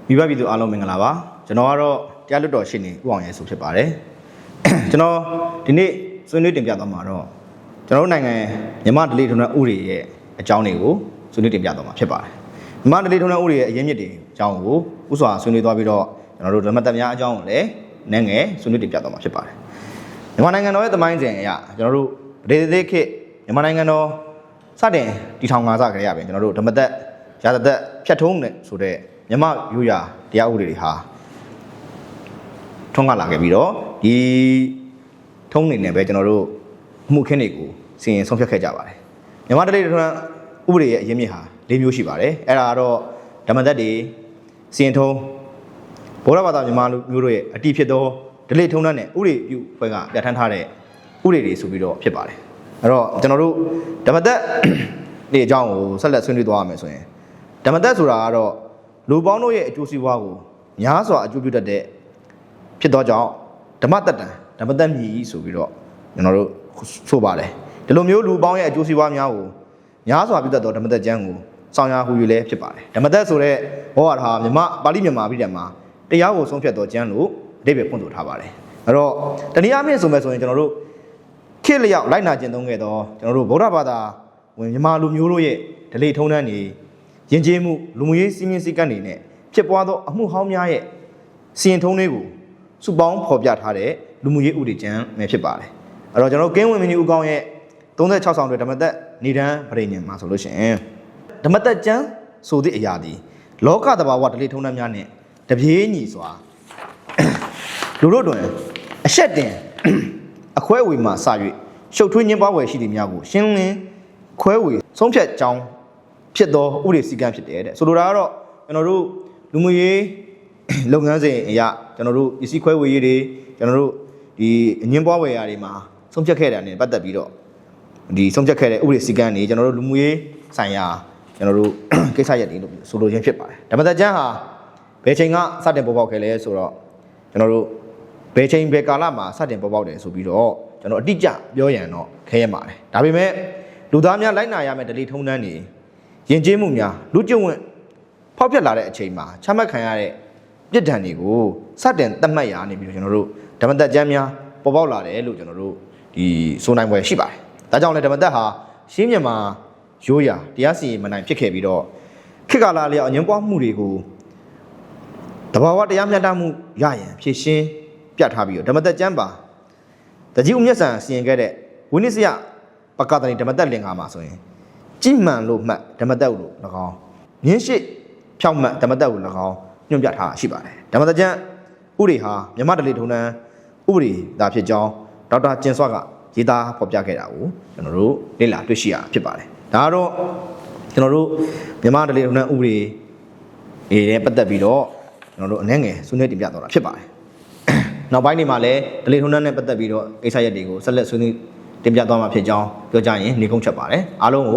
မိဘပြည်သူအားလုံးမင်္ဂလာပါကျွန်တော်ကတော့တရားလွတ်တော်ရှိနေဥအောင်ရဲဆိုဖြစ်ပါတယ်ကျွန်တော်ဒီနေ့ဆွေးနွေးတင်ပြသွားမှာတော့ကျွန်တော်တို့နိုင်ငံမြန်မာဒလိထုံးတဲ့ဥတွေရဲ့အကြောင်းတွေကိုဆွေးနွေးတင်ပြသွားမှာဖြစ်ပါတယ်မြန်မာဒလိထုံးတဲ့ဥတွေရဲ့အရင်းမြစ်တွေအကြောင်းကိုဥစွာဆွေးနွေးသွားပြီးတော့ကျွန်တော်တို့ဓမ္မသက်များအကြောင်းကိုလည်းနည်းငယ်ဆွေးနွေးတင်ပြသွားမှာဖြစ်ပါတယ်မြန်မာနိုင်ငံတော်ရဲ့သမိုင်းစဉ်အရကျွန်တော်တို့ဗဒေသခေတ်မြန်မာနိုင်ငံတော်စတင်တည်ထောင်ငါးစကြရပြင်ကျွန်တော်တို့ဓမ္မသက်ရာဇသက်ဖြတ်ထုံးတဲ့ဆိုတဲ့မြန်မာရိုးရာတရားဥပဒေတွေဟာထုံးကလာခဲ့ပြီးတော့ဒီထုံးနေနဲ့ပဲကျွန်တော်တို့မှုခင်းတွေကိုစီရင်ဆုံးဖြတ်ခဲ့ကြပါတယ်မြန်မာတလိထုံးဥပဒေရဲ့အရင်းမြစ်ဟာ၄မျိုးရှိပါတယ်အဲ့ဒါကတော့ဓမ္မသက်တွေစီရင်ထုံးဗုဒ္ဓဘာသာမြန်မာလူမျိုးတို့ရဲ့အတိဖြစ်သောဒလိထုံးနဲ့ဥပဒေပြုဖွဲ့ကပြဋ္ဌာန်းထားတဲ့ဥပဒေတွေဆိုပြီးတော့ဖြစ်ပါတယ်အဲ့တော့ကျွန်တော်တို့ဓမ္မသက်ဒီအကြောင်းကိုဆက်လက်ဆွေးနွေးသွားရမယ်ဆိုရင်ဓမ္မသက်ဆိုတာကတော့လူပေါင်းတို့ရဲ့အကျိုးစီးပွားကိုများစွာအကျိုးပြုတတ်တဲ့ဖြစ်သောကြောင့်ဓမ္မသက်တံဓမ္မသက်မြည်ဆိုပြီးတော့ကျွန်တော်တို့ဆိုပါတယ်ဒီလိုမျိုးလူပေါင်းရဲ့အကျိုးစီးပွားများကိုများစွာပြုတတ်သောဓမ္မသက်ကျမ်းကိုဆောင်ရွက်ဟူ၍လည်းဖြစ်ပါတယ်ဓမ္မသက်ဆိုတဲ့ဘောဟာဟာမြမပါဠိမြန်မာပြည်တယ်မှာတရားကိုဆုံးဖြတ်သောကျမ်းလို့အဓိပ္ပာယ်ဖွင့်ဆိုထားပါတယ်အဲ့တော့တနည်းအားဖြင့်ဆိုမယ်ဆိုရင်ကျွန်တော်တို့ခေတ်လျောက်လိုက်နာကျင့်သုံးခဲ့သောကျွန်တော်တို့ဗုဒ္ဓဘာသာဝင်မြန်မာလူမျိုးတို့ရဲ့ဓလေ့ထုံးတမ်းတွေယဉ်ကျေးမှုလူမှုရေးစည်းမျဉ်းစည်းကမ်းတွေနဲ့ဖြစ်ပွားသောအမှုဟောင်းများရဲ့စီရင်ထုံးတွေကိုစုပေါင်းဖော်ပြထားတဲ့လူမှုရေးဥပဒေကျမ်းပဲဖြစ်ပါတယ်အဲ့တော့ကျွန်တော်ကင်းဝင်မင်းကြီးဦးကောင်းရဲ့36ဆောင်တွေဓမ္မသက်နေတန်းဗရိညံမှာဆိုလို့ရှိရင်ဓမ္မသက်ကျမ်းဆိုသည့်အရာဒီလောကသဘာဝဓလေ့ထုံးတမ်းများနဲ့တပြေးညီစွာလူတို့တွင်အဆက်တင်အခွဲဝေမှစ၍ရှုပ်ထွေးညှင်းပွားဝယ်ရှိသည့်များကိုရှင်းလင်းခွဲဝေဆုံးဖြတ်ကြောင်းဖြစ်သောဥပဒေစည်းကမ်းဖြစ်တယ်တဲ့ဆိုလိုတာကတော့ကျွန်တော်တို့လူမှုရေးလုပ်ငန်းစဉ်အရာကျွန်တော်တို့ပစ္စည်းခွဲဝေရေးတွေကျွန်တော်တို့ဒီအငင်းပွားဝယ်ရာတွေမှာဆုံးဖြတ်ခဲ့တာနဲ့ပတ်သက်ပြီးတော့ဒီဆုံးဖြတ်ခဲ့တဲ့ဥပဒေစည်းကမ်းတွေကျွန်တော်တို့လူမှုရေးဆိုင်ရာကျွန်တော်တို့ကိစ္စရပ်တွေလို့ဆိုလိုခြင်းဖြစ်ပါတယ်ဓမ္မသက်ကျမ်းဟာဘယ်ချိန်ကစတင်ပေါ်ပေါက်ခဲ့လဲဆိုတော့ကျွန်တော်တို့ဘယ်ချိန်ဘယ်ကာလမှာစတင်ပေါ်ပေါက်တယ်ဆိုပြီးတော့ကျွန်တော်အတိအကျပြောရရင်တော့ခဲရပါတယ်ဒါပေမဲ့လူသားများလိုက်နာရမယ့်ဓလေ့ထုံးတမ်းတွေယဉ်ကျေးမှုများလူကျင့်ဝတ်ဖောက်ပြက်လာတဲ့အချိန်မှာချမှတ်ခံရတဲ့ပြစ်ဒဏ်တွေကိုစတင်သတ်မှတ်ရနေပြီးတော့ကျွန်တော်တို့ဓမ္မသက်ကျမ်းများပေါ်ပေါက်လာတယ်လို့ကျွန်တော်တို့ဒီဆိုနိုင်ပွဲရှိပါတယ်။ဒါကြောင့်လည်းဓမ္မသက်ဟာရှင်းမြန်မာရိုးရာတရားစီရင်မနိုင်ဖြစ်ခဲ့ပြီးတော့ခေတ်ကာလလျောက်အငြင်းပွားမှုတွေကိုတဘာဝတရားမျှတမှုရရန်ဖြည့်ရှင်းပြထားပြီးတော့ဓမ္မသက်ကျမ်းပါတကြီးဦးမြတ်ဆန်စီရင်ခဲ့တဲ့ဝိနည်းစရပကသနီဓမ္မသက်လင်္ကာမှာဆိုရင်ကြည်မှန်လို့မှတ်ဓမ္မသက်လို့၎င်းမြင်းရှိဖြောက်မှတ်ဓမ္မသက်လို့၎င်းညွှန်ပြထားရှိပါတယ်ဓမ္မသက်ကျမ်းဥတွေဟာမြမဓလေထုံးတမ်းဥပဒေသာဖြစ်ကြောင်းဒေါက်တာကျင်စွာကရေးသားဖော်ပြခဲ့တာကိုကျွန်တော်တို့လေ့လာတွေ့ရှိရဖြစ်ပါတယ်ဒါကတော့ကျွန်တော်တို့မြမဓလေထုံးတမ်းဥပဒေနဲ့ပတ်သက်ပြီးတော့ကျွန်တော်တို့အနည်းငယ်ဆွေးနွေးတင်ပြတော့တာဖြစ်ပါတယ်နောက်ပိုင်းတွေမှာလည်းဓလေထုံးတမ်းနဲ့ပတ်သက်ပြီးတော့ကိစ္စရပ်တွေကိုဆက်လက်ဆွေးနွေးတင်ပြသွားမှာဖြစ်ကြောင်းပြောကြရင်နေကုန်းချက်ပါတယ်အားလုံးကို